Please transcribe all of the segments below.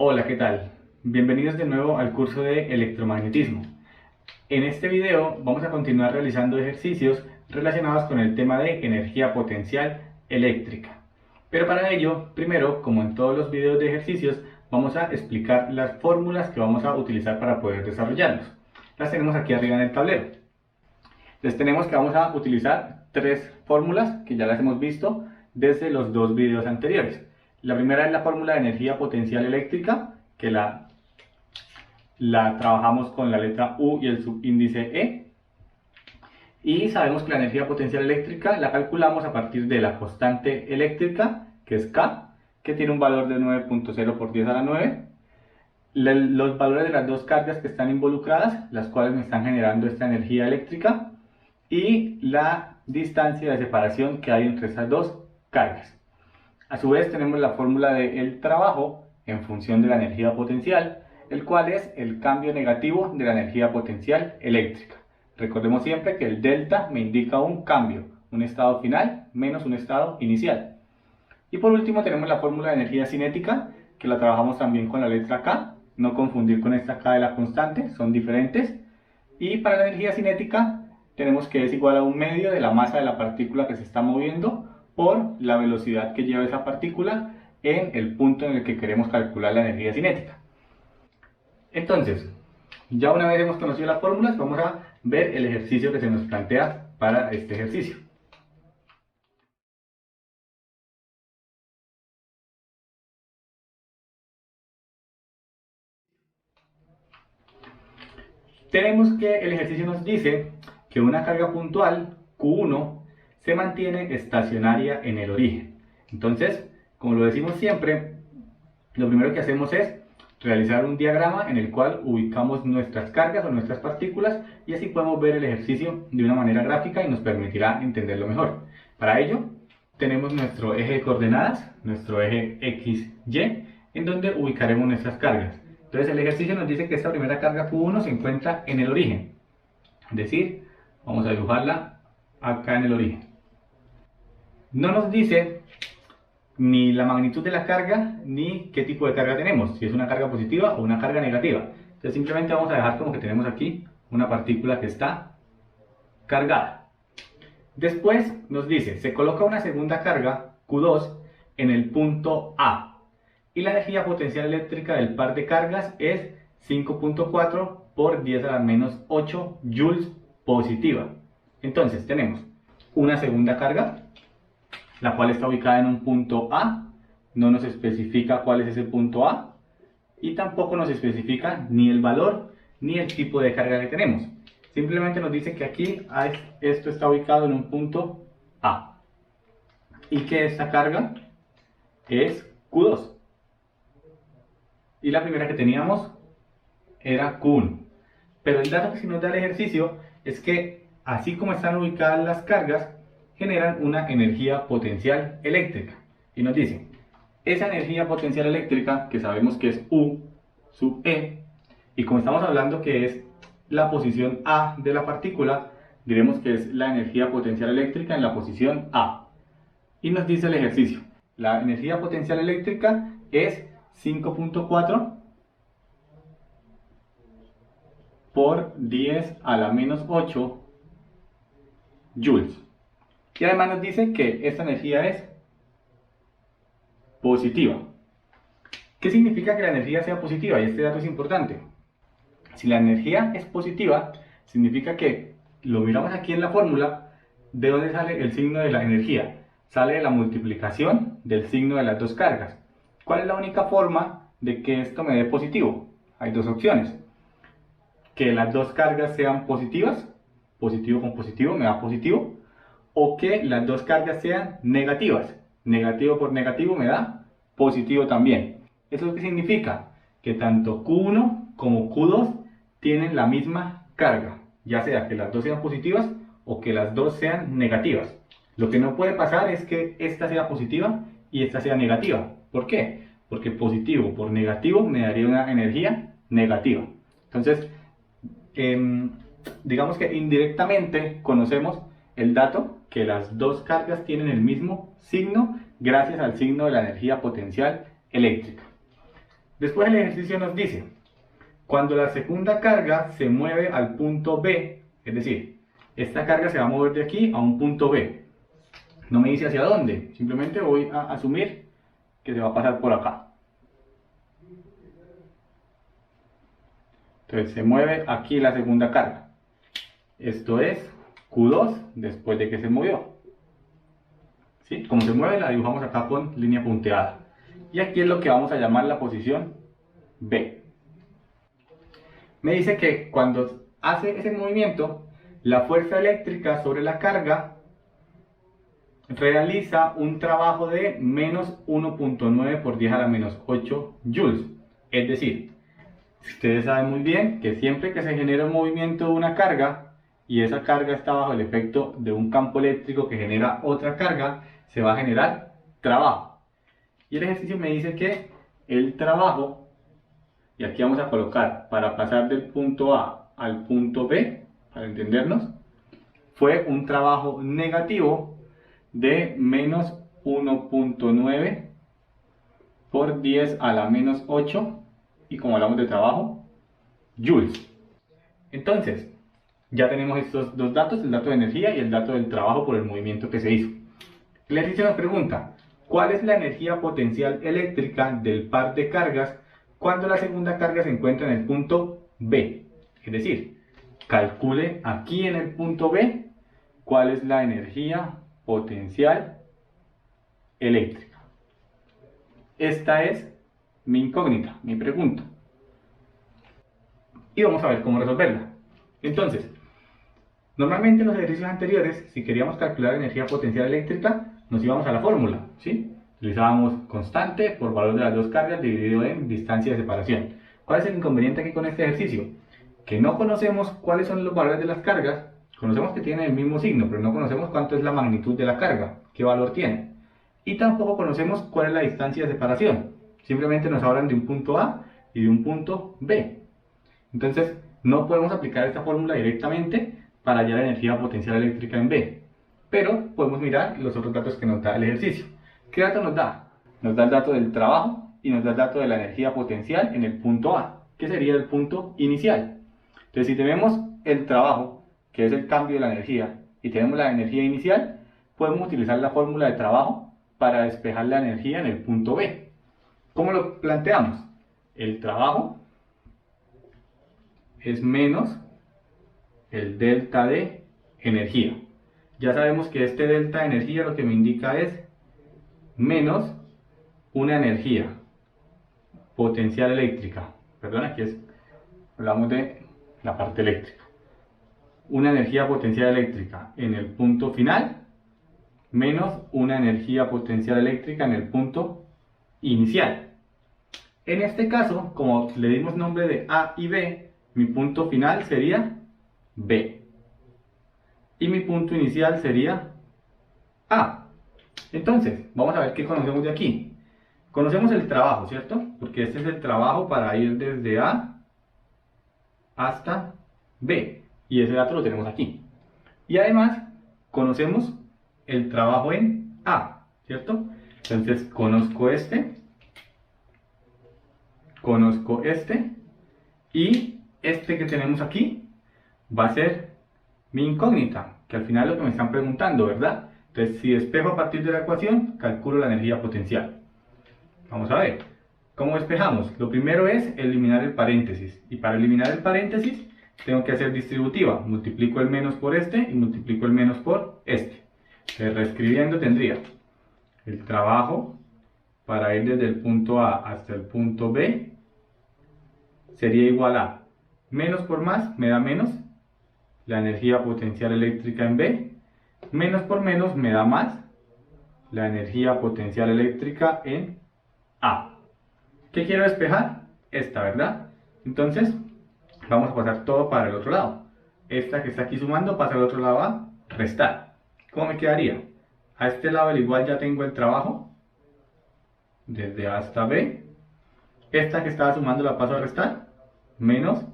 Hola, ¿qué tal? Bienvenidos de nuevo al curso de electromagnetismo. En este video vamos a continuar realizando ejercicios relacionados con el tema de energía potencial eléctrica. Pero para ello, primero, como en todos los videos de ejercicios, vamos a explicar las fórmulas que vamos a utilizar para poder desarrollarlos. Las tenemos aquí arriba en el tablero. Entonces tenemos que vamos a utilizar tres fórmulas que ya las hemos visto desde los dos videos anteriores. La primera es la fórmula de energía potencial eléctrica, que la trabajamos con la letra U y el subíndice E. Y sabemos que la energía potencial eléctrica la calculamos a partir de la constante eléctrica, que es K, que tiene un valor de 9.0 por 10 a la 9. Los valores de las dos cargas que están involucradas, las cuales me están generando esta energía eléctrica, y la distancia de separación que hay entre esas dos cargas. A su vez tenemos la fórmula del trabajo en función de la energía potencial, el cual es el cambio negativo de la energía potencial eléctrica. Recordemos siempre que el delta me indica un cambio, un estado final menos un estado inicial. Y por último tenemos la fórmula de energía cinética, que la trabajamos también con la letra K, no confundir con esta K de la constante, son diferentes. Y para la energía cinética tenemos que es igual a un medio de la masa de la partícula que se está moviendo por la velocidad que lleva esa partícula en el punto en el que queremos calcular la energía cinética. Entonces, ya una vez hemos conocido las fórmulas, vamos a ver el ejercicio que se nos plantea para este ejercicio. Tenemos que el ejercicio nos dice que una carga puntual, Q1, se mantiene estacionaria en el origen. Entonces, como lo decimos siempre, lo primero que hacemos es realizar un diagrama en el cual ubicamos nuestras cargas o nuestras partículas y así podemos ver el ejercicio de una manera gráfica y nos permitirá entenderlo mejor. Para ello, tenemos nuestro eje de coordenadas, nuestro eje X, Y, en donde ubicaremos nuestras cargas. Entonces el ejercicio nos dice que esta primera carga Q1 se encuentra en el origen. Es decir, vamos a dibujarla acá en el origen. No nos dice ni la magnitud de la carga, ni qué tipo de carga tenemos, si es una carga positiva o una carga negativa. Entonces simplemente vamos a dejar como que tenemos aquí una partícula que está cargada. Después nos dice, se coloca una segunda carga, Q2, en el punto A. Y la energía potencial eléctrica del par de cargas es 5.4 por 10 a la menos 8 joules positiva. Entonces tenemos una segunda carga, la cual está ubicada en un punto A, no nos especifica cuál es ese punto A, y tampoco nos especifica ni el valor ni el tipo de carga que tenemos. Simplemente nos dice que aquí esto está ubicado en un punto A, y que esta carga es Q2. Y la primera que teníamos era Q1. Pero el dato que sí nos da el ejercicio es que, así como están ubicadas las cargas, generan una energía potencial eléctrica. Y nos dice, esa energía potencial eléctrica, que sabemos que es U sub E, y como estamos hablando que es la posición A de la partícula, diremos que es la energía potencial eléctrica en la posición A. Y nos dice el ejercicio, la energía potencial eléctrica es 5.4 por 10 a la menos 8 joules. Y además nos dice que esta energía es positiva. ¿Qué significa que la energía sea positiva? Y este dato es importante. Si la energía es positiva, significa que, lo miramos aquí en la fórmula, ¿de dónde sale el signo de la energía? Sale de la multiplicación del signo de las dos cargas. ¿Cuál es la única forma de que esto me dé positivo? Hay dos opciones. Que las dos cargas sean positivas, positivo con positivo me da positivo, o que las dos cargas sean negativas, negativo por negativo me da positivo también. ¿Eso qué significa? Que tanto Q1 como Q2 tienen la misma carga, ya sea que las dos sean positivas o que las dos sean negativas. Lo que no puede pasar es que esta sea positiva y esta sea negativa. ¿Por qué? Porque positivo por negativo me daría una energía negativa. Entonces, digamos que indirectamente conocemos el dato que las dos cargas tienen el mismo signo gracias al signo de la energía potencial eléctrica. Después el ejercicio nos dice, cuando la segunda carga se mueve al punto B, es decir, esta carga se va a mover de aquí a un punto B. No me dice hacia dónde, simplemente voy a asumir que se va a pasar por acá. Entonces se mueve aquí la segunda carga. Esto es Q2 después de que se movió. ¿Sí? Como se mueve la dibujamos acá con línea punteada. Y aquí es lo que vamos a llamar la posición B. Me dice que cuando hace ese movimiento, la fuerza eléctrica sobre la carga realiza un trabajo de menos 1.9 por 10 a la menos 8 joules. Es decir, ustedes saben muy bien que siempre que se genera un movimiento de una carga y esa carga está bajo el efecto de un campo eléctrico que genera otra carga, se va a generar trabajo. Y el ejercicio me dice que el trabajo, y aquí vamos a colocar para pasar del punto A al punto B, para entendernos, fue un trabajo negativo de menos 1.9 por 10 a la menos 8, y como hablamos de trabajo, joules. Entonces, ya tenemos estos dos datos, el dato de energía y el dato del trabajo por el movimiento que se hizo. El ejercicio nos pregunta, ¿cuál es la energía potencial eléctrica del par de cargas cuando la segunda carga se encuentra en el punto B? Es decir, calcule aquí en el punto B cuál es la energía potencial eléctrica. Esta es mi incógnita, mi pregunta. Y vamos a ver cómo resolverla. Entonces, normalmente en los ejercicios anteriores, si queríamos calcular energía potencial eléctrica, nos íbamos a la fórmula, ¿sí? Utilizábamos constante por valor de las dos cargas dividido en distancia de separación. ¿Cuál es el inconveniente aquí con este ejercicio? Que no conocemos cuáles son los valores de las cargas, conocemos que tienen el mismo signo, pero no conocemos cuánto es la magnitud de la carga, qué valor tiene. Y tampoco conocemos cuál es la distancia de separación. Simplemente nos hablan de un punto A y de un punto B. Entonces, no podemos aplicar esta fórmula directamente para hallar energía potencial eléctrica en B. Pero podemos mirar los otros datos que nos da el ejercicio. ¿Qué dato nos da? Nos da el dato del trabajo y nos da el dato de la energía potencial en el punto A, que sería el punto inicial. Entonces, si tenemos el trabajo, que es el cambio de la energía, y tenemos la energía inicial, podemos utilizar la fórmula de trabajo para despejar la energía en el punto B. ¿Cómo lo planteamos? El trabajo es menos el delta de energía. Ya sabemos que este delta de energía lo que me indica es menos una energía potencial eléctrica. Perdón, aquí hablamos de la parte eléctrica. Una energía potencial eléctrica en el punto final menos una energía potencial eléctrica en el punto inicial. En este caso, como le dimos nombre de A y B, mi punto final sería B. Y mi punto inicial sería A. Entonces, vamos a ver qué conocemos de aquí. Conocemos el trabajo, ¿cierto? Porque este es el trabajo para ir desde A hasta B. Y ese dato lo tenemos aquí. Y además, conocemos el trabajo en A, ¿cierto? Entonces, conozco este y este que tenemos aquí va a ser mi incógnita, que al final es lo que me están preguntando, ¿verdad? Entonces, si despejo a partir de la ecuación, calculo la energía potencial. Vamos a ver, ¿cómo despejamos? Lo primero es eliminar el paréntesis, y para eliminar el paréntesis tengo que hacer distributiva, multiplico el menos por este y multiplico el menos por este. Entonces, reescribiendo tendría el trabajo para ir desde el punto A hasta el punto B sería igual a menos por más me da menos, la energía potencial eléctrica en B, menos por menos me da más, la energía potencial eléctrica en A. ¿Qué quiero despejar? Esta, ¿verdad? Entonces, vamos a pasar todo para el otro lado. Esta que está aquí sumando pasa al otro lado a restar. ¿Cómo me quedaría? A este lado del igual ya tengo el trabajo, desde A hasta B. Esta que estaba sumando la paso a restar, menos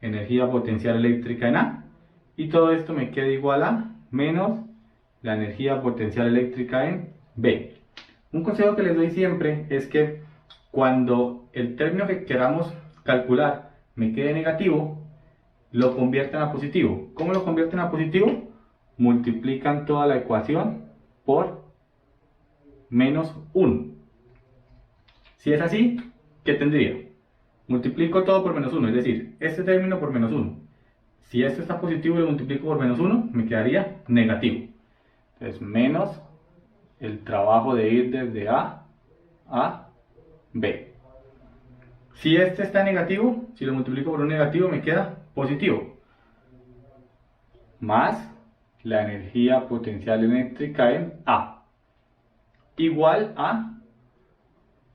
energía potencial eléctrica en A. Y todo esto me queda igual a menos la energía potencial eléctrica en B. Un consejo que les doy siempre es que cuando el término que queramos calcular me quede negativo, lo conviertan a positivo. ¿Cómo lo convierten a positivo? Multiplican toda la ecuación por menos 1. Si es así, ¿qué tendría? Multiplico todo por menos 1, es decir, este término por menos 1. Si esto está positivo y lo multiplico por menos 1, me quedaría negativo. Entonces, menos el trabajo de ir desde A a B. Si este está negativo, si lo multiplico por un negativo, me queda positivo. Más la energía potencial eléctrica en A. Igual a,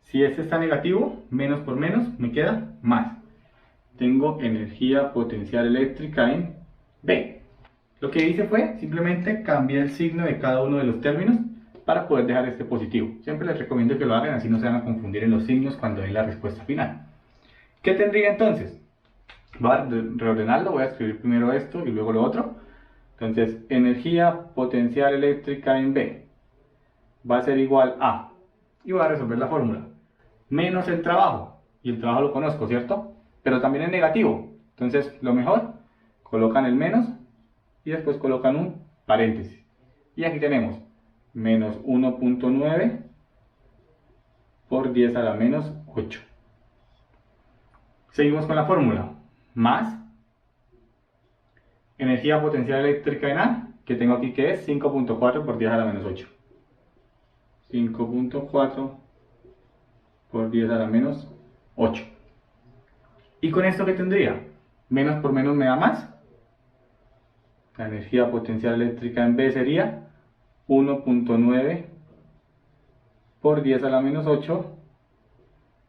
si este está negativo, menos por menos, me queda más. Tengo energía potencial eléctrica en B. Lo que hice fue simplemente cambiar el signo de cada uno de los términos para poder dejar este positivo. Siempre les recomiendo que lo hagan, así no se van a confundir en los signos cuando den la respuesta final. ¿Qué tendría entonces? Voy a reordenarlo, voy a escribir primero esto y luego lo otro. Entonces, energía potencial eléctrica en B va a ser igual a, y voy a resolver la fórmula, menos el trabajo, y el trabajo lo conozco, ¿cierto? Pero también es negativo, entonces lo mejor, colocan el menos y después colocan un paréntesis. Y aquí tenemos menos 1.9 por 10 a la menos 8. Seguimos con la fórmula, más energía potencial eléctrica en A, que tengo aquí que es 5.4 por 10 a la menos 8. 5.4 por 10 a la menos 8. ¿Y con esto qué tendría? Menos por menos me da más. La energía potencial eléctrica en B sería 1.9 por 10 a la menos 8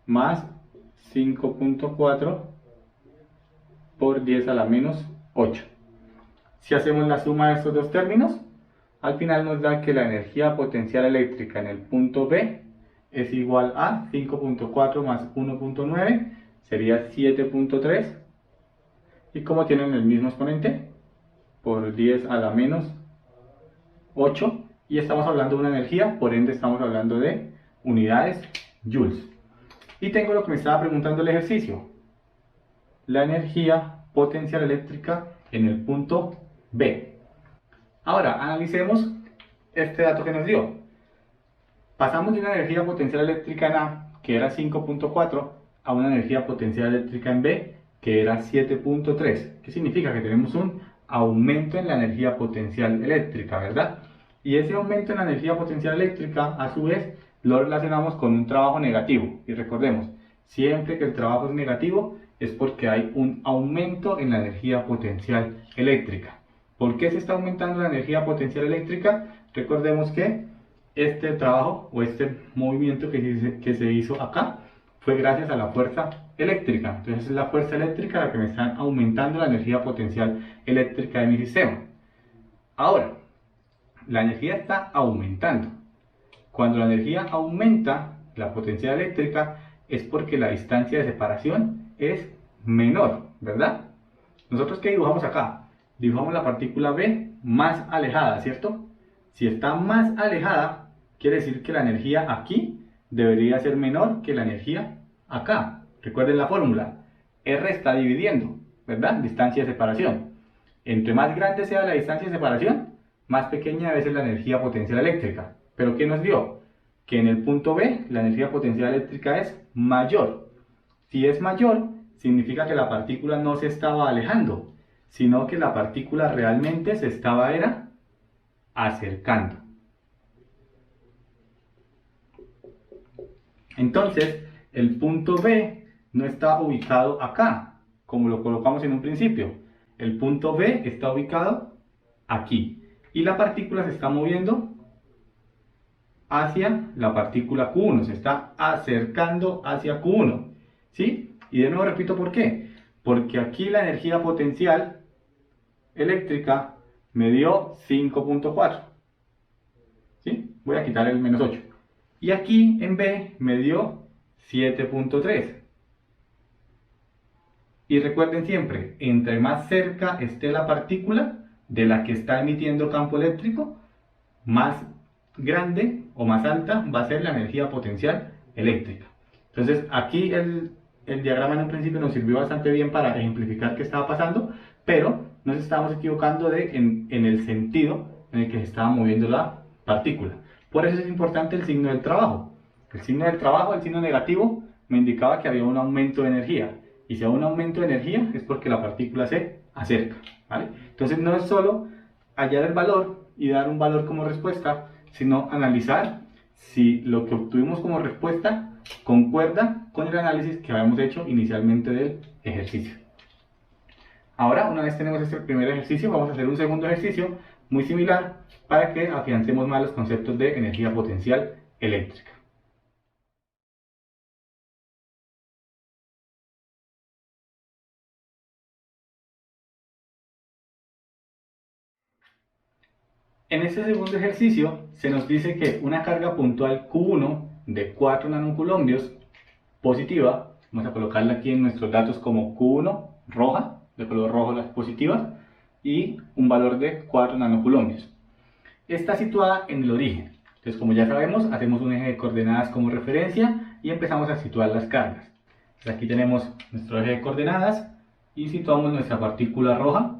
más 5.4 por 10 a la menos 8. Si hacemos la suma de estos dos términos, al final nos da que la energía potencial eléctrica en el punto B es igual a 5.4 más 1.9, sería 7.3. Y como tienen el mismo exponente, por 10 a la menos 8. Y estamos hablando de una energía, por ende estamos hablando de unidades joules. Y tengo lo que me estaba preguntando el ejercicio. La energía potencial eléctrica en el punto B. Ahora, analicemos este dato que nos dio. Pasamos de una energía potencial eléctrica en A, que era 5.4, a una energía potencial eléctrica en B, que era 7.3. ¿Qué significa? Que tenemos un aumento en la energía potencial eléctrica, ¿verdad? Y ese aumento en la energía potencial eléctrica, a su vez, lo relacionamos con un trabajo negativo. Y recordemos, siempre que el trabajo es negativo, es porque hay un aumento en la energía potencial eléctrica. ¿Por qué se está aumentando la energía potencial eléctrica? Recordemos que este trabajo o este movimiento que se hizo acá fue gracias a la fuerza eléctrica. Entonces es la fuerza eléctrica la que me está aumentando la energía potencial eléctrica de mi sistema. Ahora, la energía está aumentando. Cuando la energía aumenta, la potencia eléctrica, es porque la distancia de separación es menor, ¿verdad? ¿Nosotros qué dibujamos acá? Dibujamos la partícula B más alejada, ¿cierto? Si está más alejada, quiere decir que la energía aquí debería ser menor que la energía acá. Recuerden la fórmula. R está dividiendo, ¿verdad? Distancia de separación. Entre más grande sea la distancia de separación, más pequeña debe ser la energía potencial eléctrica. ¿Pero qué nos dio? Que en el punto B la energía potencial eléctrica es mayor. Si es mayor, significa que la partícula no se estaba alejando, sino que la partícula realmente se estaba acercando. Entonces, el punto B no está ubicado acá, como lo colocamos en un principio. El punto B está ubicado aquí. Y la partícula se está moviendo hacia la partícula Q1, se está acercando hacia Q1, ¿sí? Y de nuevo repito por qué. Porque aquí la energía potencial eléctrica me dio 5.4, ¿sí? Voy a quitar el menos 8. Y aquí en B me dio 7.3. Y recuerden siempre, entre más cerca esté la partícula de la que está emitiendo campo eléctrico, más grande o más alta va a ser la energía potencial eléctrica. Entonces aquí el diagrama en un principio nos sirvió bastante bien para ejemplificar qué estaba pasando, pero nos estábamos equivocando en el sentido en el que se estaba moviendo la partícula. Por eso es importante el signo del trabajo. El signo del trabajo, el signo negativo, me indicaba que había un aumento de energía. Y si hay un aumento de energía es porque la partícula se acerca, ¿vale? Entonces no es solo hallar el valor y dar un valor como respuesta, sino analizar si lo que obtuvimos como respuesta concuerda con el análisis que habíamos hecho inicialmente del ejercicio. Ahora, una vez tenemos este primer ejercicio, vamos a hacer un segundo ejercicio muy similar para que afiancemos más los conceptos de energía potencial eléctrica. En este segundo ejercicio se nos dice que una carga puntual Q1 de 4 nanocoulombios positiva, vamos a colocarla aquí en nuestros datos como Q1 roja, de color rojo las positivas, y un valor de 4 nanocoulombios. Está situada en el origen. Entonces, como ya sabemos, hacemos un eje de coordenadas como referencia y empezamos a situar las cargas. Entonces, aquí tenemos nuestro eje de coordenadas y situamos nuestra partícula roja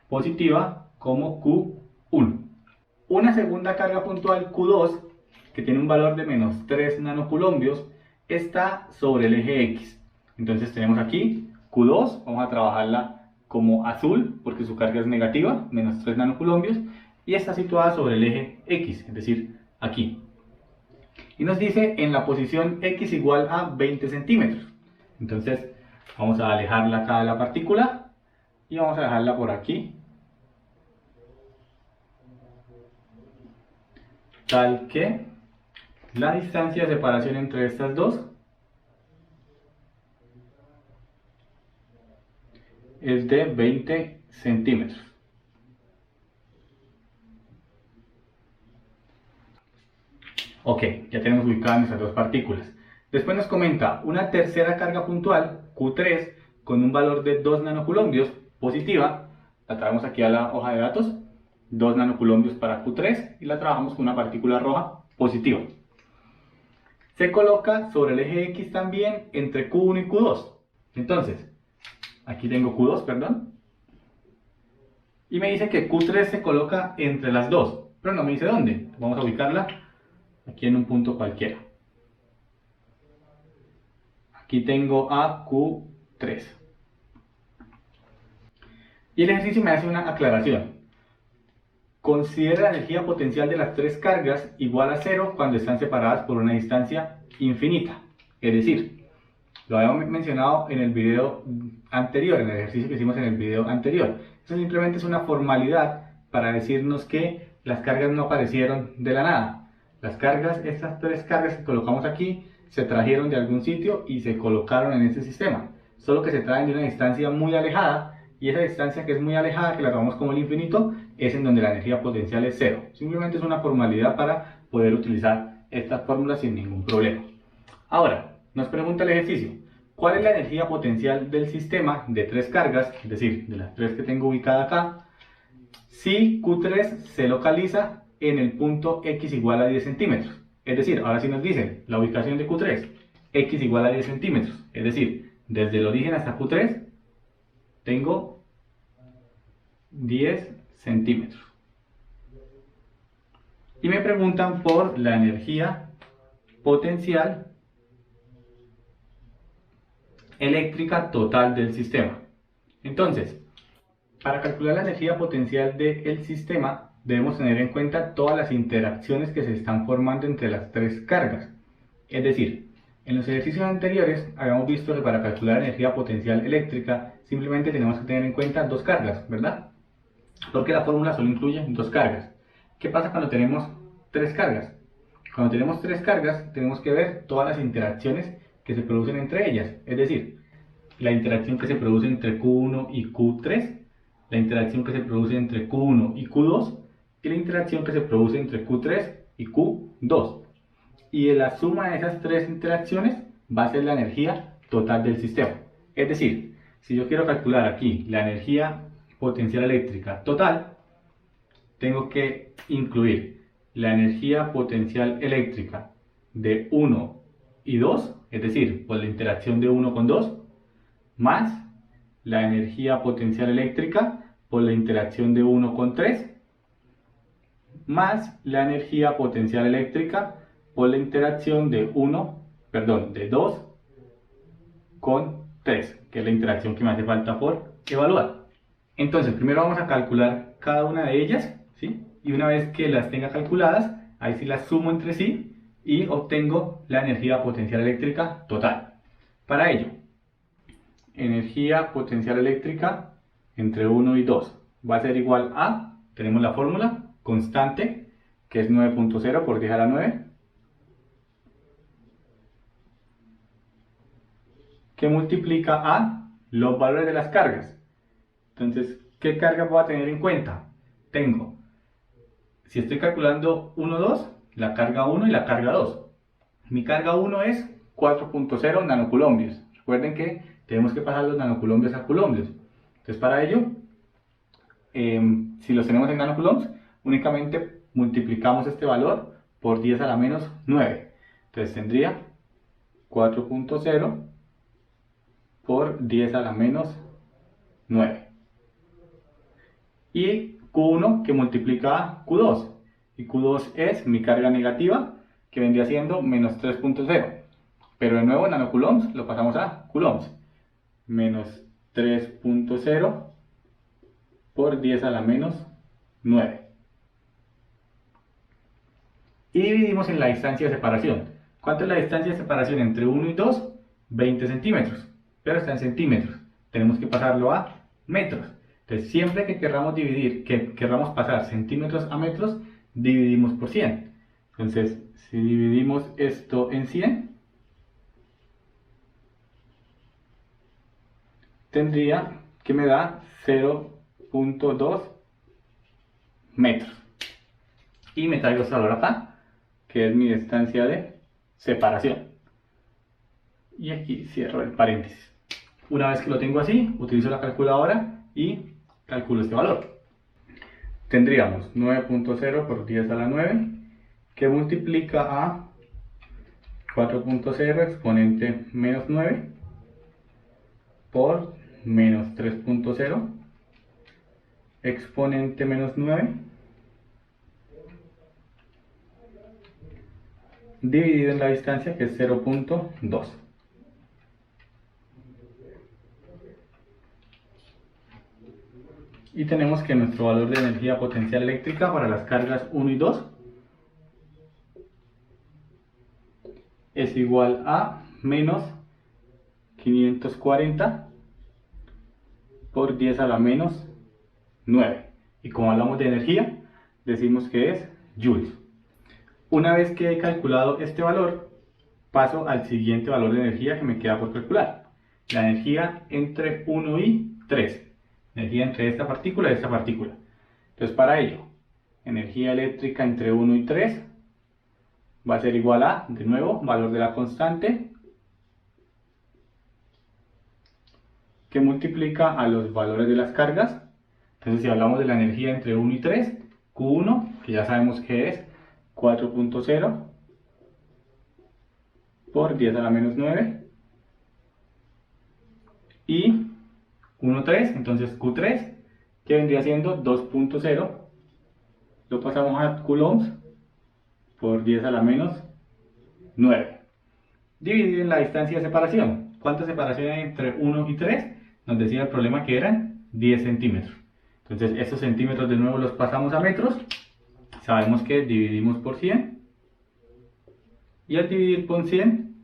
positiva como Q1. Una segunda carga puntual Q2, que tiene un valor de menos 3 nanocoulombios, está sobre el eje X. Entonces tenemos aquí Q2, vamos a trabajarla como azul porque su carga es negativa, menos 3 nanocoulombios, y está situada sobre el eje X, es decir, aquí. Y nos dice en la posición X igual a 20 centímetros. Entonces vamos a alejarla acá de la partícula y vamos a dejarla por aquí, tal que la distancia de separación entre estas dos es de 20 centímetros. Ok, ya tenemos ubicadas nuestras dos partículas. Después nos comenta una tercera carga puntual, Q3, con un valor de 2 nanocoulombios positiva. La traemos aquí a la hoja de datos, 2 nanocoulombios para Q3, y la trabajamos con una partícula roja positiva. Se coloca sobre el eje X también entre Q1 y Q2. Entonces, aquí tengo Q2, perdón. Y me dice que Q3 se coloca entre las dos, pero no me dice dónde. Vamos a ubicarla aquí en un punto cualquiera. Aquí tengo a Q3. Y el ejercicio me hace una aclaración. Considera la energía potencial de las tres cargas igual a 0 cuando están separadas por una distancia infinita. Es decir, lo habíamos mencionado en el video anterior, en el ejercicio que hicimos en el video anterior. Esto simplemente es una formalidad para decirnos que las cargas no aparecieron de la nada. Las cargas, estas tres cargas que colocamos aquí, se trajeron de algún sitio y se colocaron en este sistema. Solo que se traen de una distancia muy alejada, y esa distancia que es muy alejada, que la tomamos como el infinito, es en donde la energía potencial es 0. Simplemente es una formalidad para poder utilizar estas fórmulas sin ningún problema. Ahora, nos pregunta el ejercicio, ¿cuál es la energía potencial del sistema de tres cargas, es decir, de las tres que tengo ubicada acá, si Q3 se localiza en el punto X igual a 10 centímetros? Es decir, ahora sí nos dicen la ubicación de Q3, X igual a 10 centímetros. Es decir, desde el origen hasta Q3 tengo 10 centímetros. Y me preguntan por la energía potencial eléctrica total del sistema. Entonces, para calcular la energía potencial del sistema, debemos tener en cuenta todas las interacciones que se están formando entre las tres cargas. Es decir, en los ejercicios anteriores habíamos visto que para calcular la energía potencial eléctrica simplemente tenemos que tener en cuenta dos cargas, ¿verdad? Porque la fórmula solo incluye dos cargas. ¿Qué pasa cuando tenemos tres cargas? Cuando tenemos tres cargas tenemos que ver todas las interacciones que se producen entre ellas. Es decir, la interacción que se produce entre Q1 y Q3, la interacción que se produce entre Q1 y Q2 y la interacción que se produce entre Q3 y Q2. Y la suma de esas tres interacciones va a ser la energía total del sistema. Es decir, si yo quiero calcular aquí la energía potencial eléctrica total, tengo que incluir la energía potencial eléctrica de 1 y 2, es decir, por la interacción de 1 con 2, más la energía potencial eléctrica por la interacción de 1 con 3, más la energía potencial eléctrica por la interacción de 2 con 3, que es la interacción que me hace falta por evaluar. Entonces, primero vamos a calcular cada una de ellas, ¿sí? Y una vez que las tenga calculadas, ahí sí las sumo entre sí y obtengo la energía potencial eléctrica total. Para ello, energía potencial eléctrica entre 1 y 2 va a ser igual a, tenemos la fórmula, constante, que es 9.0 por 10 a la 9, que multiplica a los valores de las cargas. Entonces, ¿qué carga voy a tener en cuenta? Tengo, si estoy calculando 1, 2, la carga 1 y la carga 2. Mi carga 1 es 4.0 nanocoulombios. Recuerden que tenemos que pasar los nanocoulombios a coulombios. Entonces, para ello, si los tenemos en nanocoulombs, únicamente multiplicamos este valor por 10 a la menos 9. Entonces, tendría 4.0 por 10 a la menos 9. Y Q1 que multiplica a Q2. Y Q2 es mi carga negativa, que vendría siendo menos 3.0. Pero de nuevo, nanocoulomps lo pasamos a coulombs. Menos 3.0 por 10 a la menos 9. Y dividimos en la distancia de separación. ¿Cuánto es la distancia de separación entre 1 y 2? 20 centímetros. Pero está en centímetros. Tenemos que pasarlo a metros. Entonces, siempre que queramos dividir, que queramos pasar centímetros a metros, dividimos por 100. Entonces, si dividimos esto en 100, tendría que me da 0.2 metros. Y me traigo este valor acá, que es mi distancia de separación. Y aquí cierro el paréntesis. Una vez que lo tengo así, utilizo la calculadora y calculo este valor. Tendríamos 9.0 por 10 a la 9, que multiplica a 4.0 exponente menos 9 por menos 3.0 exponente menos 9 dividido en la distancia, que es 0.2. Y tenemos que nuestro valor de energía potencial eléctrica para las cargas 1 y 2 es igual a menos 540 por 10 a la menos 9. Y como hablamos de energía, decimos que es joules. Una vez que he calculado este valor, paso al siguiente valor de energía que me queda por calcular. La energía entre 1 y 3. Energía entre esta partícula y esta partícula. Entonces, para ello, energía eléctrica entre 1 y 3 va a ser igual a, de nuevo, valor de la constante, que multiplica a los valores de las cargas. Entonces, si hablamos de la energía entre 1 y 3, Q1, que ya sabemos que es 4.0 por 10 a la menos 9, y 1,3, entonces Q3, que vendría siendo 2.0, lo pasamos a coulombs por 10 a la menos 9, dividido en la distancia de separación. ¿Cuánta separación hay entre 1 y 3? Nos decía el problema que eran 10 centímetros. Entonces, estos centímetros de nuevo los pasamos a metros. Sabemos que dividimos por 100. Y al dividir por 100,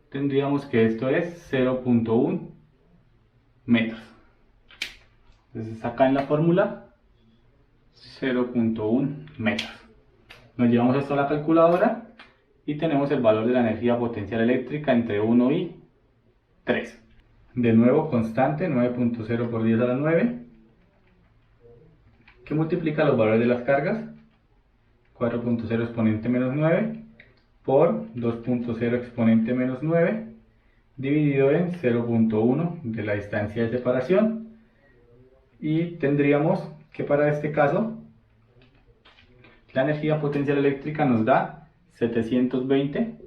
tendríamos que esto es 0.1 metros. Entonces, acá en la fórmula, 0.1 metros. Nos llevamos esto a la calculadora y tenemos el valor de la energía potencial eléctrica entre 1 y 3. De nuevo, constante, 9.0 por 10 a la 9, que multiplica los valores de las cargas, 4.0 exponente menos 9 por 2.0 exponente menos 9, dividido en 0.1 de la distancia de separación. Y tendríamos que para este caso, la energía potencial eléctrica nos da 720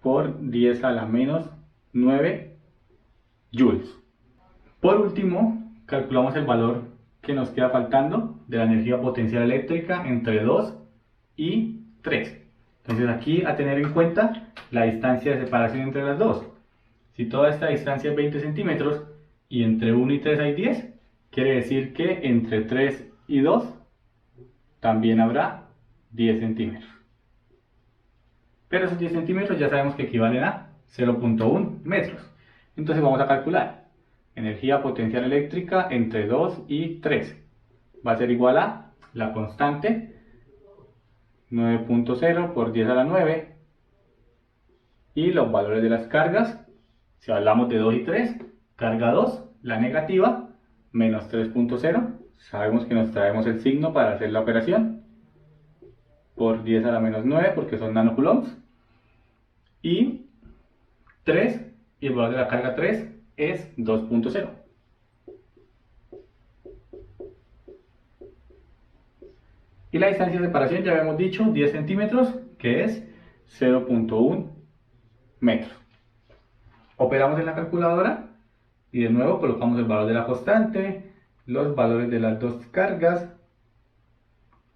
por 10 a la menos 9 joules. Por último, calculamos el valor que nos queda faltando de la energía potencial eléctrica entre 2 y 3. Entonces aquí a tener en cuenta la distancia de separación entre las dos. Si toda esta distancia es 20 centímetros y entre 1 y 3 hay 10, quiere decir que entre 3 y 2 también habrá 10 centímetros. Pero esos 10 centímetros ya sabemos que equivalen a 0.1 metros. Entonces vamos a calcular energía potencial eléctrica entre 2 y 3. Va a ser igual a la constante 9.0 por 10 a la 9 y los valores de las cargas. Si hablamos de 2 y 3, carga 2, la negativa, menos 3.0. Sabemos que nos traemos el signo para hacer la operación. Por 10 a la menos 9, porque son nanocoulombs. Y 3, y el valor de la carga 3 es 2.0. Y la distancia de separación ya habíamos dicho, 10 centímetros, que es 0.1 metros. Operamos en la calculadora y de nuevo colocamos el valor de la constante, los valores de las dos cargas,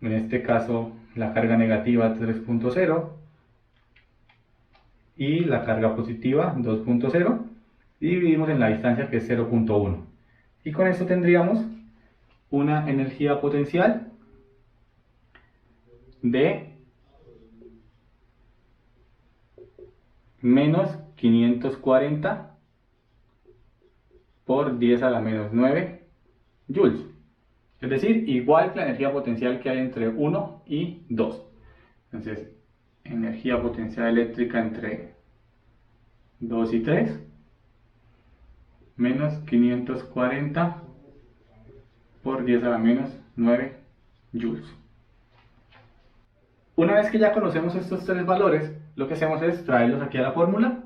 en este caso la carga negativa 3.0 y la carga positiva 2.0, y dividimos en la distancia que es 0.1. Y con esto tendríamos una energía potencial de menos 540 por 10 a la menos 9 joules. Es decir, igual que la energía potencial que hay entre 1 y 2. Entonces, energía potencial eléctrica entre 2 y 3, menos 540 por 10 a la menos 9 joules. Una vez que ya conocemos estos tres valores, lo que hacemos es traerlos aquí a la fórmula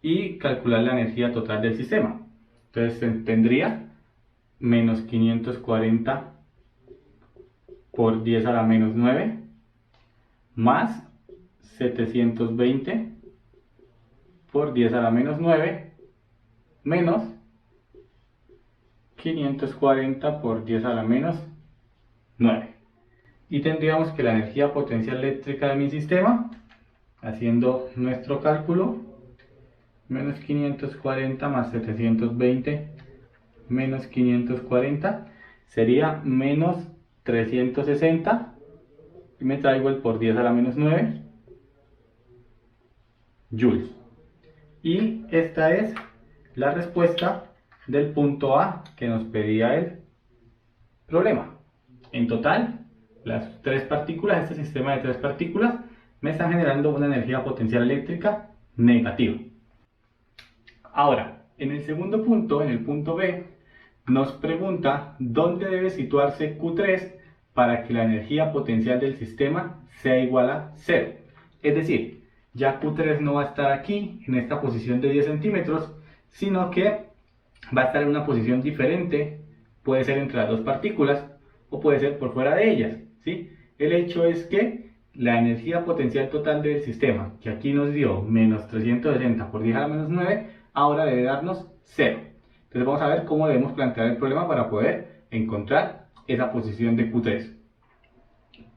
y calcular la energía total del sistema. Entonces tendría menos 540 por 10 a la menos 9 más 720 por 10 a la menos 9 menos 540 por 10 a la menos 9. Y tendríamos que la energía potencial eléctrica de mi sistema, haciendo nuestro cálculo, menos 540 más 720 menos 540 sería menos 360, y me traigo el por 10 a la menos 9 joules. Y esta es la respuesta del punto A que nos pedía el problema. En total, las tres partículas, este sistema de tres partículas, me están generando una energía potencial eléctrica negativa. Ahora, en el segundo punto, en el punto B, nos pregunta dónde debe situarse Q3 para que la energía potencial del sistema sea igual a 0. Es decir, ya Q3 no va a estar aquí, en esta posición de 10 centímetros, sino que va a estar en una posición diferente, puede ser entre las dos partículas o puede ser por fuera de ellas, ¿sí? El hecho es que la energía potencial total del sistema, que aquí nos dio menos 360 por 10 a la menos 9, ahora debe darnos 0. Entonces vamos a ver cómo debemos plantear el problema para poder encontrar esa posición de Q3.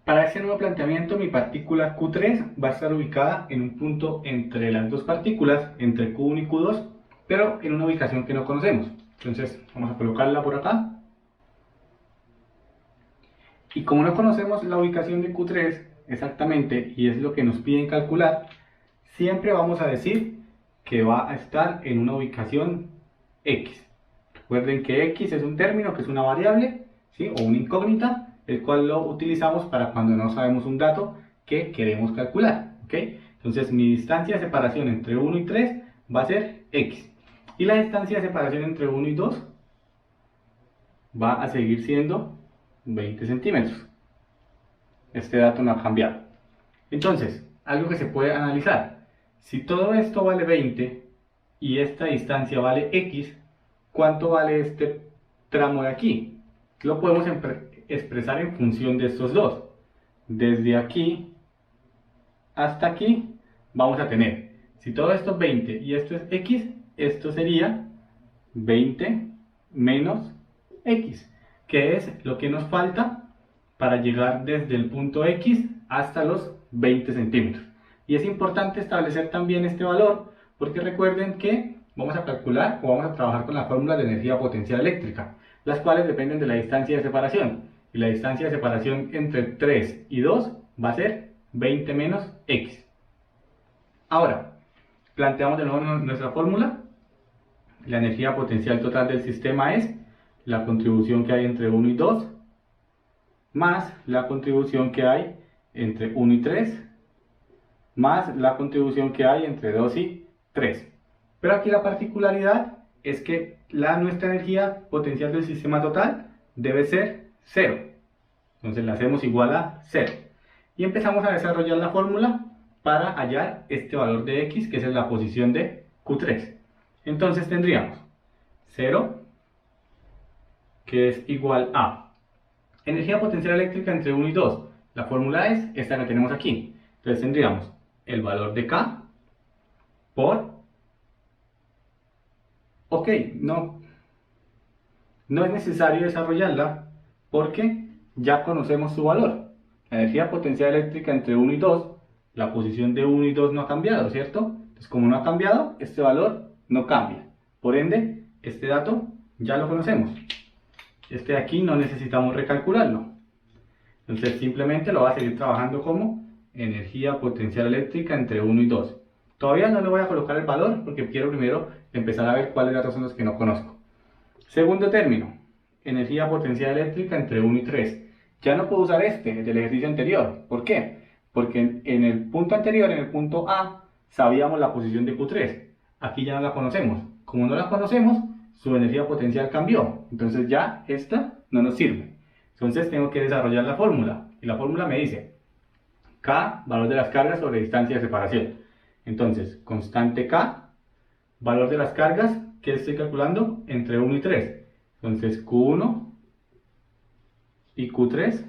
Para este nuevo planteamiento, mi partícula Q3 va a estar ubicada en un punto entre las dos partículas, entre Q1 y Q2, pero en una ubicación que no conocemos. Entonces vamos a colocarla por acá. Y como no conocemos la ubicación de Q3 exactamente, y es lo que nos piden calcular, siempre vamos a decir que va a estar en una ubicación X. Recuerden que X es un término que es una variable, ¿sí? O una incógnita, el cual lo utilizamos para cuando no sabemos un dato que queremos calcular, ¿ok? Entonces mi distancia de separación entre 1 y 3 va a ser X. Y la distancia de separación entre 1 y 2 va a seguir siendo 20 centímetros. Este dato no ha cambiado. Entonces, algo que se puede analizar. Si todo esto vale 20 y esta distancia vale X, ¿cuánto vale este tramo de aquí? Lo podemos expresar en función de estos dos. Desde aquí hasta aquí vamos a tener Si todo esto es 20 y esto es X, esto sería 20 menos X, que es lo que nos falta para llegar desde el punto X hasta los 20 centímetros. Y es importante establecer también este valor, porque recuerden que vamos a calcular o vamos a trabajar con la fórmula de energía potencial eléctrica, las cuales dependen de la distancia de separación. Y la distancia de separación entre 3 y 2 va a ser 20 menos X. Ahora, planteamos de nuevo nuestra fórmula. La energía potencial total del sistema es la contribución que hay entre 1 y 2 más la contribución que hay entre 1 y 3 más la contribución que hay entre 2 y 3. Pero aquí la particularidad es que nuestra energía potencial del sistema total debe ser 0. Entonces la hacemos igual a 0. Y empezamos a desarrollar la fórmula para hallar este valor de X, que es en la posición de Q3. Entonces tendríamos 0, que es igual a energía potencial eléctrica entre 1 y 2. La fórmula es esta que tenemos aquí. Entonces tendríamos el valor de K por... Ok, no es necesario desarrollarla porque ya conocemos su valor. La energía potencial eléctrica entre 1 y 2, la posición de 1 y 2 no ha cambiado, ¿cierto? Entonces como no ha cambiado, este valor no cambia. Por ende, este dato ya lo conocemos. Este de aquí no necesitamos recalcularlo. Entonces simplemente lo va a seguir trabajando como energía potencial eléctrica entre 1 y 2. Todavía no le voy a colocar el valor porque quiero primero empezar a ver cuáles datos son los que no conozco. Segundo término, energía potencial eléctrica entre 1 y 3. Ya no puedo usar este del ejercicio anterior. ¿Por qué? Porque en el punto anterior, en el punto A, sabíamos la posición de Q3. Aquí ya no la conocemos. Como no la conocemos, su energía potencial cambió. Entonces ya esta no nos sirve. Entonces tengo que desarrollar la fórmula. Y la fórmula me dice K, valor de las cargas sobre distancia de separación. Entonces, constante K, valor de las cargas, que estoy calculando entre 1 y 3. Entonces, Q1 y Q3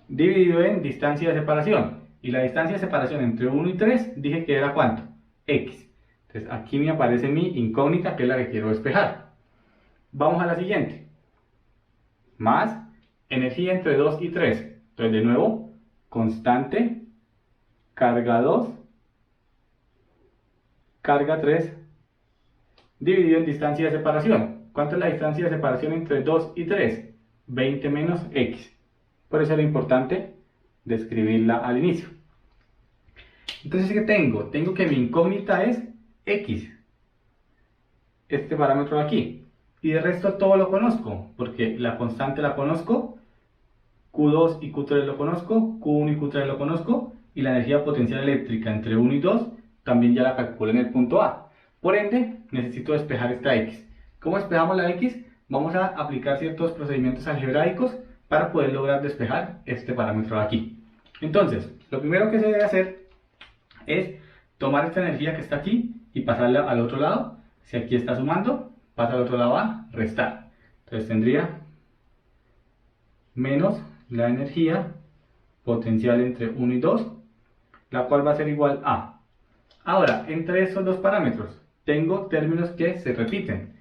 dividido en distancia de separación. Y la distancia de separación entre 1 y 3 dije que era ¿cuánto? X. Entonces, aquí me aparece mi incógnita, que es la que quiero despejar. Vamos a la siguiente. Más energía entre 2 y 3. Entonces, de nuevo, constante, carga 2, carga 3, dividido en distancia de separación. ¿Cuánto es la distancia de separación entre 2 y 3? 20 menos X. Por eso era importante describirla al inicio. Entonces, ¿qué tengo? Tengo que mi incógnita es X. Este parámetro de aquí. Y de resto todo lo conozco, porque la constante la conozco, Q2 y Q3 lo conozco, Q1 y Q3 lo conozco, y la energía potencial eléctrica entre 1 y 2 también ya la calculo en el punto A. Por ende, necesito despejar esta X. ¿Cómo despejamos la X? Vamos a aplicar ciertos procedimientos algebraicos para poder lograr despejar este parámetro de aquí. Entonces, lo primero que se debe hacer es tomar esta energía que está aquí y pasarla al otro lado. Si aquí está sumando, pasa al otro lado a restar. Entonces tendría menos la energía potencial entre 1 y 2, la cual va a ser igual a... Ahora, entre esos dos parámetros, tengo términos que se repiten.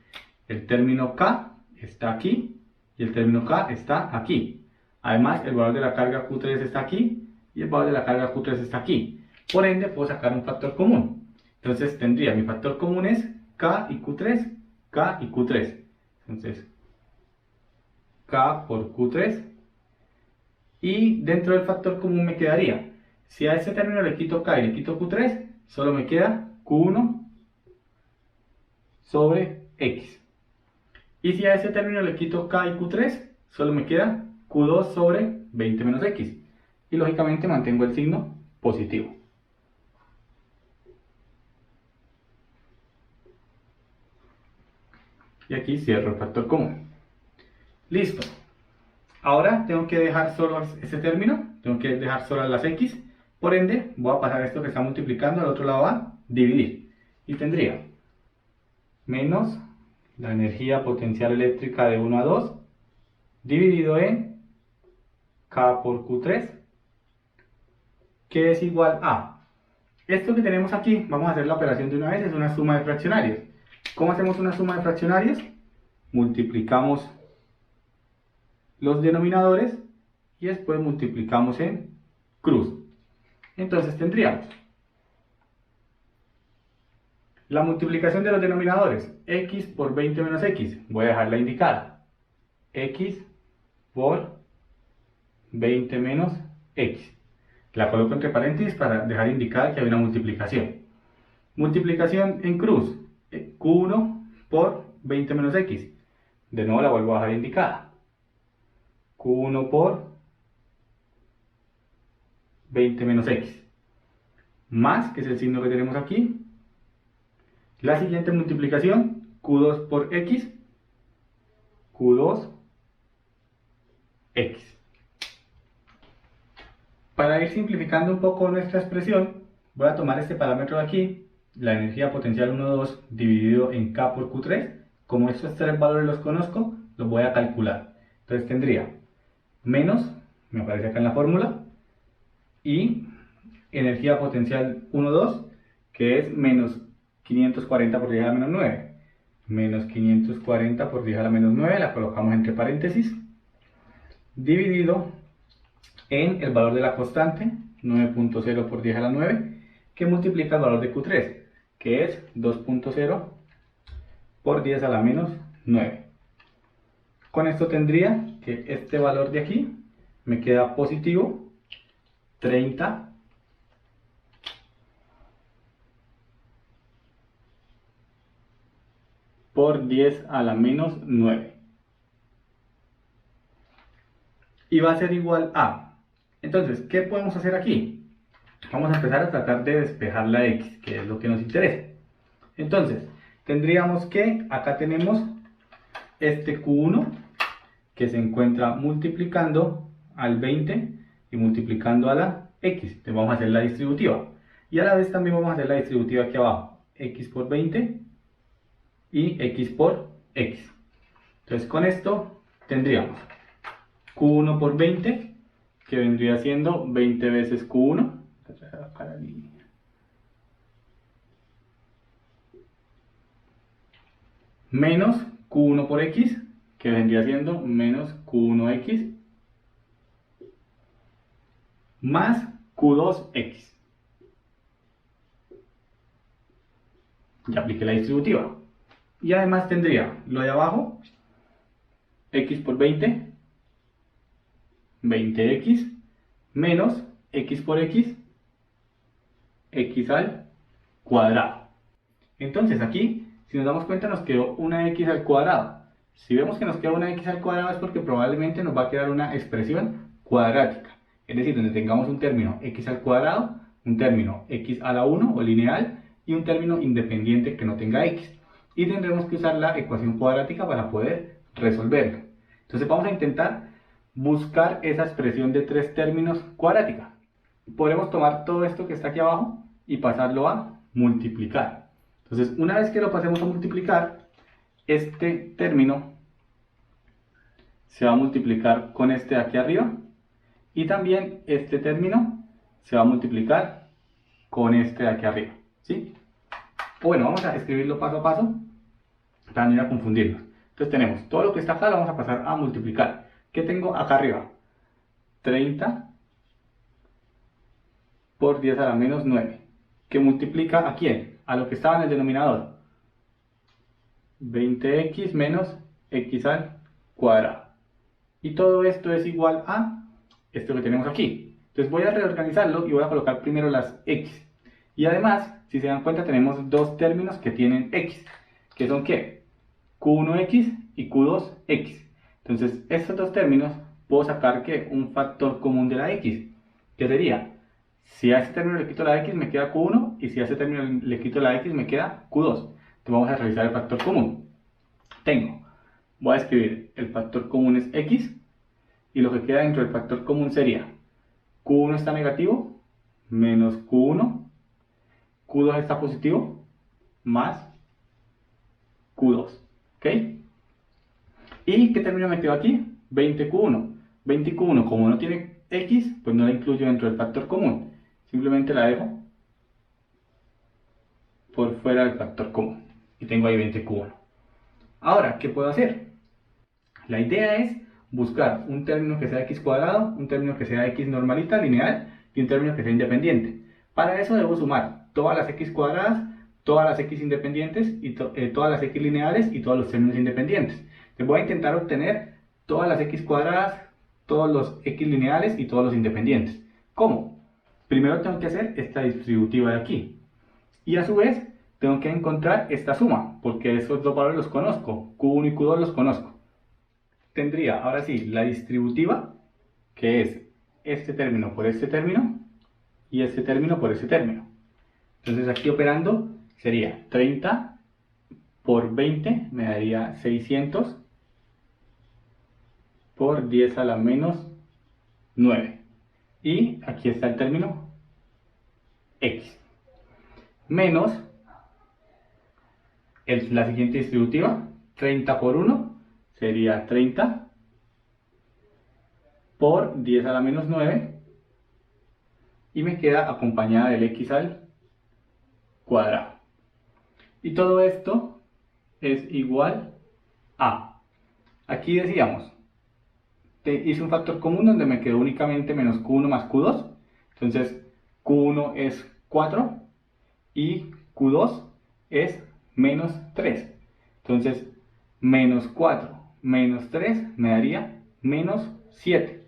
El término K está aquí y el término K está aquí. Además, el valor de la carga Q3 está aquí y el valor de la carga Q3 está aquí. Por ende, puedo sacar un factor común. Entonces, tendría mi factor común es K y Q3, K y Q3. Entonces, K por Q3. Y dentro del factor común me quedaría, si a ese término le quito K y le quito Q3, solo me queda Q1 sobre X. Y si a ese término le quito K y Q3, solo me queda Q2 sobre 20 menos X. Y lógicamente mantengo el signo positivo. Y aquí cierro el factor común. Listo. Ahora tengo que dejar solo este término, tengo que dejar solas las X. Por ende, voy a pasar esto que está multiplicando al otro lado a dividir. Y tendría menos la energía potencial eléctrica de 1 a 2 dividido en K por Q3, que es igual a Esto que tenemos aquí, vamos a hacer la operación de una vez, es una suma de fraccionarios. ¿Cómo hacemos una suma de fraccionarios? Multiplicamos los denominadores y después multiplicamos en cruz. Entonces tendríamos la multiplicación de los denominadores, x por 20 menos x, voy a dejarla indicada, x por 20 menos x. La coloco entre paréntesis para dejar indicada que hay una multiplicación. Multiplicación en cruz, q1 por 20 menos x. De nuevo la vuelvo a dejar indicada. q1 por 20 menos x. Más, que es el signo que tenemos aquí. La siguiente multiplicación, q2 por x. q2 x. Para ir simplificando un poco nuestra expresión, voy a tomar este parámetro de aquí, la energía potencial 1, 2 dividido en K por Q3. Como estos tres valores los conozco, los voy a calcular. Entonces tendría menos, me aparece acá en la fórmula, y energía potencial 1, 2, que es menos 540 por 10 a la menos 9. Menos 540 por 10 a la menos 9, la colocamos entre paréntesis, dividido en el valor de la constante, 9.0 por 10 a la 9, que multiplica el valor de Q3, que es 2.0 por 10 a la menos 9. Con esto tendría que este valor de aquí me queda positivo 30 por 10 a la menos 9. Y va a ser igual a... Entonces, ¿qué podemos hacer aquí? Vamos a empezar a tratar de despejar la x, que es lo que nos interesa. Entonces, tendríamos que, acá tenemos este q1, que se encuentra multiplicando al 20 y multiplicando a la x. Entonces vamos a hacer la distributiva. Y a la vez también vamos a hacer la distributiva aquí abajo. X por 20 y x por x. Entonces con esto tendríamos q1 por 20, que vendría siendo 20 veces q1. Menos q1 por x, que vendría siendo menos q1x, más q2x. Ya apliqué la distributiva. Y además tendría lo de abajo, x por 20, 20x, menos x por x, x al cuadrado. Entonces aquí, si nos damos cuenta, nos quedó una x al cuadrado. Si vemos que nos queda una x al cuadrado es porque probablemente nos va a quedar una expresión cuadrática. Es decir, donde tengamos un término x al cuadrado, un término x a la 1 o lineal y un término independiente que no tenga x. Y tendremos que usar la ecuación cuadrática para poder resolverlo. Entonces vamos a intentar buscar esa expresión de tres términos cuadrática. Podemos tomar todo esto que está aquí abajo y pasarlo a multiplicar. Entonces, una vez que lo pasemos a multiplicar, este término se va a multiplicar con este de aquí arriba y también este término se va a multiplicar con este de aquí arriba, ¿sí? Bueno, vamos a escribirlo paso a paso para no ir a confundirnos. Entonces tenemos todo lo que está acá, lo vamos a pasar a multiplicar. ¿Qué tengo acá arriba? 30 por 10 a la menos 9. ¿Que multiplica a quién? A lo que estaba en el denominador. 20x menos x al cuadrado. Y todo esto es igual a esto que tenemos aquí. Entonces voy a reorganizarlo y voy a colocar primero las x. Y además, si se dan cuenta, tenemos dos términos que tienen x. ¿Que son qué? q1x y q2x. Entonces, estos dos términos puedo sacar que un factor común de la x. ¿Qué sería? Si a este término le quito la x me queda q1 y si a este término le quito la x me queda q2. Entonces vamos a revisar el factor común. Voy a escribir el factor común es x y lo que queda dentro del factor común sería q1 está negativo menos q1, q2 está positivo más q2. ¿Ok? ¿Y qué término me quedó aquí? 20q1. 20q1 como no tiene x, pues no la incluyo dentro del factor común. Simplemente la dejo por fuera del factor común. Y tengo ahí 20q1. Ahora, ¿qué puedo hacer? La idea es buscar un término que sea x cuadrado, un término que sea x normalita, lineal, y un término que sea independiente. Para eso debo sumar todas las x cuadradas, todas las x independientes, y todas las x lineales y todos los términos independientes. Entonces voy a intentar obtener todas las x cuadradas, todos los x lineales y todos los independientes. ¿Cómo? Primero tengo que hacer esta distributiva de aquí. Y a su vez tengo que encontrar esta suma, porque esos dos valores los conozco, q1 y q2 los conozco. Tendría ahora sí la distributiva, que es este término por este término y este término por este término. Entonces aquí operando sería 30 por 20 me daría 600 por 10 a la menos 9. Y aquí está el término x. Menos la siguiente distributiva, 30 por 1 sería 30 por 10 a la menos 9. Y me queda acompañada del x al cuadrado. Y todo esto es igual a, aquí decíamos, hice un factor común donde me quedó únicamente menos q1 más q2. Entonces q1 es 4 y q2 es menos 3. Entonces menos 4 menos 3 me daría menos 7.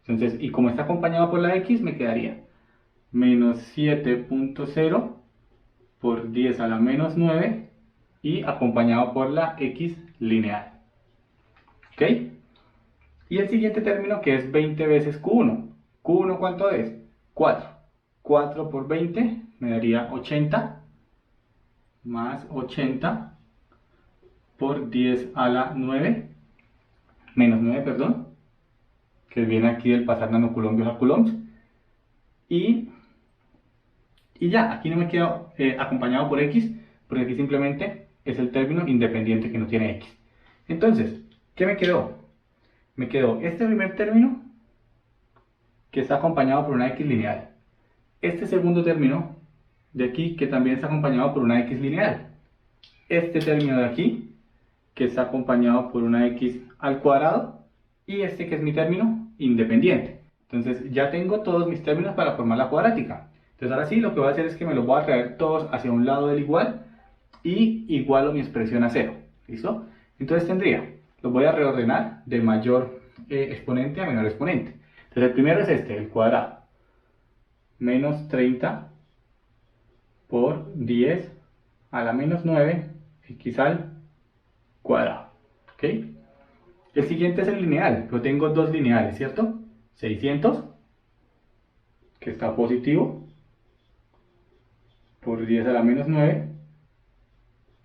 Entonces, y como está acompañado por la x, me quedaría menos 7.0 por 10 a la menos 9 y acompañado por la x lineal. ¿Ok? Y el siguiente término que es 20 veces q1. ¿Q1 cuánto es? 4. 4 por 20 me daría 80 más 80 por 10 a la 9, menos 9, perdón, que viene aquí del pasar nanocoulombios a coulombs. Y ya, aquí no me quedo acompañado por x, porque aquí simplemente es el término independiente que no tiene x. Entonces, ¿qué me quedó? Me quedó este primer término que está acompañado por una x lineal. Este segundo término de aquí que también está acompañado por una x lineal. Este término de aquí que está acompañado por una x al cuadrado. Y este que es mi término independiente. Entonces ya tengo todos mis términos para formar la cuadrática. Entonces ahora sí lo que voy a hacer es que me los voy a traer todos hacia un lado del igual y igualo mi expresión a 0. ¿Listo? Entonces tendría, los voy a reordenar de mayor exponente a menor exponente. Entonces el primero es este, el cuadrado. Menos 30 por 10 a la menos 9 x al cuadrado. ¿Ok? El siguiente es el lineal. Yo tengo dos lineales, ¿cierto? 600, que está positivo, por 10 a la menos 9,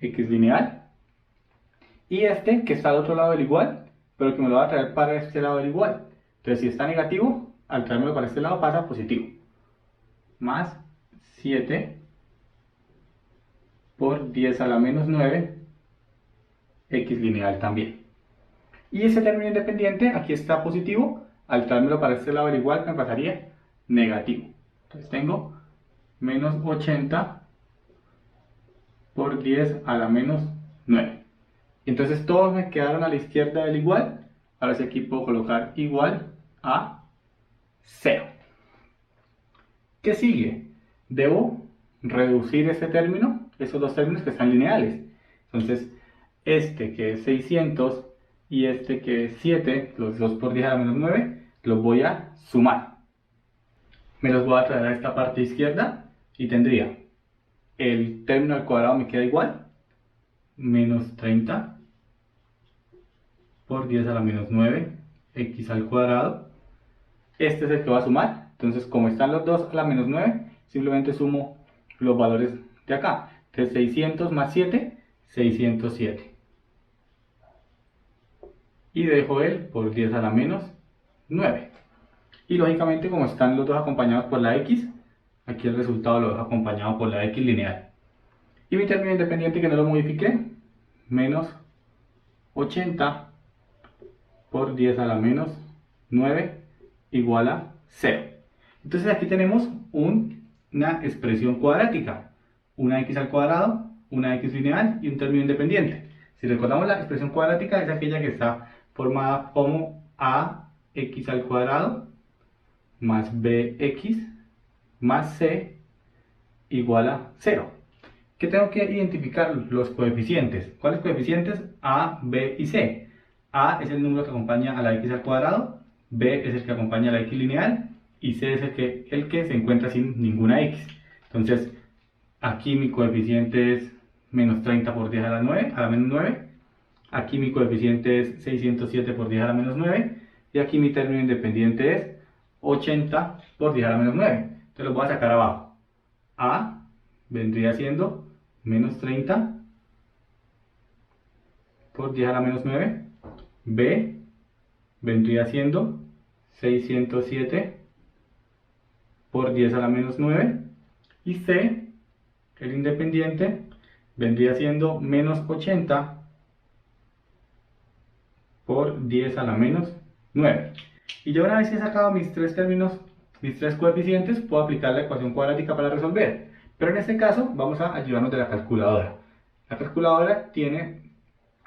x lineal. Y este, que está al otro lado del igual, pero que me lo va a traer para este lado del igual. Entonces, si está negativo, al traérmelo para este lado pasa positivo. Más 7 por 10 a la menos 9, x lineal también. Y ese término independiente, aquí está positivo, al traérmelo para este lado del igual me pasaría negativo. Entonces tengo menos 80 por 10 a la menos 9. Entonces todos me quedaron a la izquierda del igual. Ahora sí aquí puedo colocar igual a 0. ¿Qué sigue? Debo reducir ese término, esos dos términos que están lineales. Entonces este que es 600 y este que es 7, los 2 por 10 a la menos 9, los voy a sumar. Me los voy a traer a esta parte izquierda y tendría el término al cuadrado me queda igual, menos 30 por 10 a la menos 9, x al cuadrado. Este es el que va a sumar, entonces como están los dos a la menos 9, simplemente sumo los valores de acá. Entonces 600 más 7, 607. Y dejo el por 10 a la menos 9. Y lógicamente como están los dos acompañados por la x, aquí el resultado lo dejo acompañado por la x lineal. Y mi término independiente que no lo modifiqué, menos 80 por 10 a la menos 9 igual a 0. Entonces aquí tenemos una expresión cuadrática. una x al cuadrado, una x lineal y un término independiente. Si recordamos, la expresión cuadrática es aquella que está formada como ax al cuadrado más bx más c igual a 0. ¿Qué tengo que identificar? Los coeficientes. ¿Cuáles coeficientes? A, b y c. A es el número que acompaña a la x al cuadrado, b es el que acompaña a la x lineal y c es el que se encuentra sin ninguna x. Entonces, aquí mi coeficiente es menos 30 por 10 a la 9, a la menos 9. Aquí mi coeficiente es 607 por 10 a la menos 9. Y aquí mi término independiente es 80 por 10 a la menos 9. Entonces lo voy a sacar abajo. A vendría siendo menos 30 por 10 a la menos 9. B vendría siendo 607 por 10 a la menos 9. Y C, el independiente, vendría siendo menos 80 por 10 a la menos 9. Y ya una vez que he sacado mis tres términos, mis tres coeficientes, puedo aplicar la ecuación cuadrática para resolver. Pero en este caso vamos a ayudarnos de la calculadora. La calculadora tiene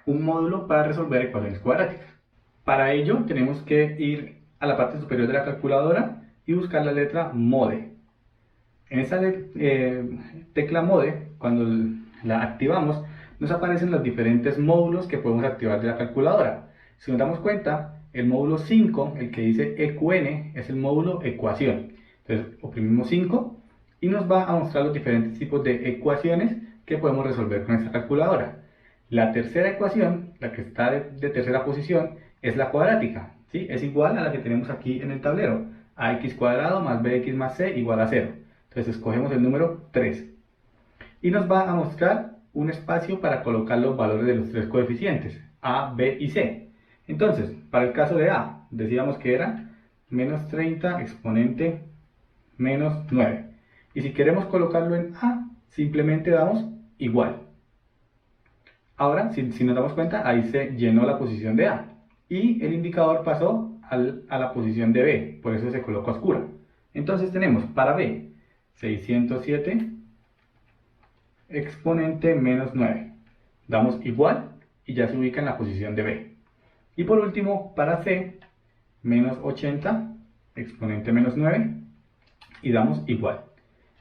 un módulo para resolver ecuaciones cuadráticas. Para ello tenemos que ir a la parte superior de la calculadora y buscar la letra MODE. En esa tecla MODE, cuando la activamos, nos aparecen los diferentes módulos que podemos activar de la calculadora. Si nos damos cuenta, el módulo 5, el que dice EQN, es el módulo ecuación. Entonces oprimimos 5 y nos va a mostrar los diferentes tipos de ecuaciones que podemos resolver con esta calculadora. La tercera ecuación, la que está de tercera posición, es la cuadrática, ¿sí? Es igual a la que tenemos aquí en el tablero, ax cuadrado más bx más c igual a 0. Entonces escogemos el número 3 y nos va a mostrar un espacio para colocar los valores de los tres coeficientes, a, b y c. Entonces, para el caso de a, decíamos que era menos 30 exponente menos 9. Y si queremos colocarlo en a, simplemente damos igual. Ahora, si nos damos cuenta, ahí se llenó la posición de a. Y el indicador pasó a la posición de b, por eso se colocó a oscura. Entonces tenemos para b, 607 exponente menos 9. Damos igual y ya se ubica en la posición de b. Y por último, para c, menos 80 exponente menos 9 y damos igual.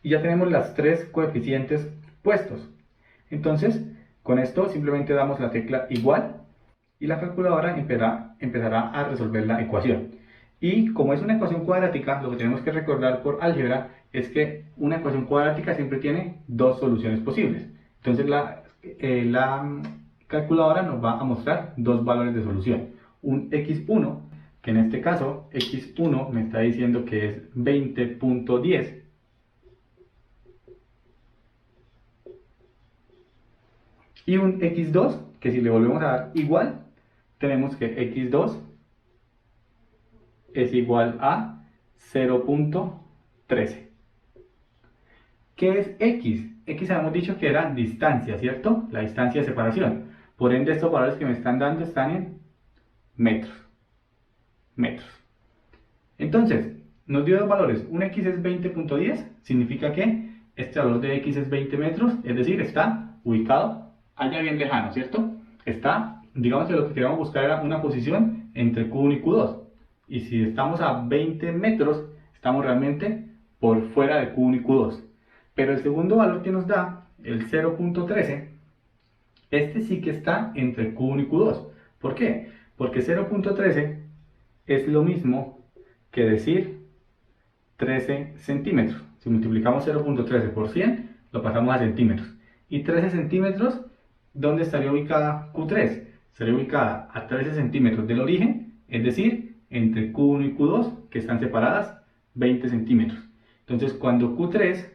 Y ya tenemos las tres coeficientes puestos. Entonces, con esto simplemente damos la tecla igual y la calculadora empezará a resolver la ecuación. Y como es una ecuación cuadrática, lo que tenemos que recordar por álgebra es que una ecuación cuadrática siempre tiene dos soluciones posibles. Entonces la calculadora nos va a mostrar dos valores de solución. Un x1, que en este caso x1 me está diciendo que es 20.10. Y un x2, que si le volvemos a dar igual, tenemos que x2 es igual a 0.13. ¿Qué es x? X habíamos dicho que era distancia, ¿cierto? La distancia de separación. Por ende, estos valores que me están dando están en metros. Entonces, nos dio dos valores. Un x es 20.10, significa que este valor de x es 20 metros, es decir, está ubicado allá bien lejano, ¿cierto? Está, digamos que lo que queríamos buscar era una posición entre Q1 y Q2. Y si estamos a 20 metros, estamos realmente por fuera de Q1 y Q2. Pero el segundo valor que nos da, el 0.13, este sí que está entre Q1 y Q2. ¿Por qué? Porque 0.13 es lo mismo que decir 13 centímetros. Si multiplicamos 0.13 por 100, lo pasamos a centímetros. Y 13 centímetros, ¿dónde estaría ubicada Q3? Estaría ubicada a 13 centímetros del origen, es decir, entre Q1 y Q2, que están separadas 20 centímetros. Entonces, cuando Q3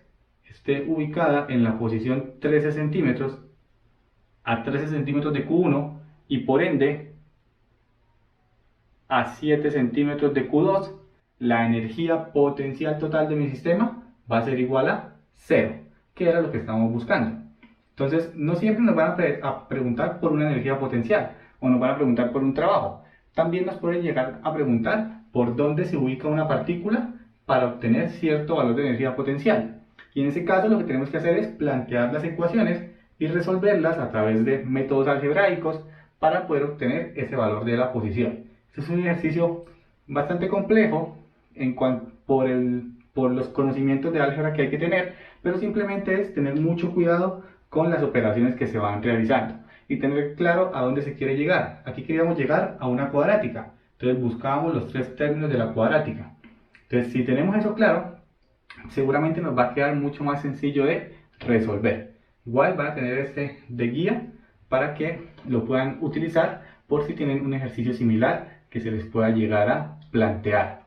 esté ubicada en la posición 13 centímetros, a 13 centímetros de Q1 y por ende a 7 centímetros de Q2, la energía potencial total de mi sistema va a ser igual a 0, que era lo que estábamos buscando. Entonces, no siempre nos van a preguntar por una energía potencial o nos van a preguntar por un trabajo. También nos pueden llegar a preguntar por dónde se ubica una partícula para obtener cierto valor de energía potencial. Y en ese caso lo que tenemos que hacer es plantear las ecuaciones y resolverlas a través de métodos algebraicos para poder obtener ese valor de la posición. Este es un ejercicio bastante complejo por los conocimientos de álgebra que hay que tener, pero simplemente es tener mucho cuidado con las operaciones que se van realizando y tener claro a dónde se quiere llegar. Aquí queríamos llegar a una cuadrática, entonces buscábamos los tres términos de la cuadrática. Entonces, si tenemos eso claro, seguramente nos va a quedar mucho más sencillo de resolver. Igual van a tener este de guía para que lo puedan utilizar por si tienen un ejercicio similar que se les pueda llegar a plantear.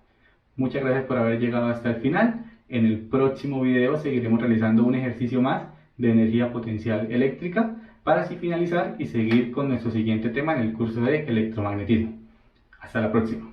Muchas gracias por haber llegado hasta el final. En el próximo video seguiremos realizando un ejercicio más de energía potencial eléctrica para así finalizar y seguir con nuestro siguiente tema en el curso de electromagnetismo. Hasta la próxima.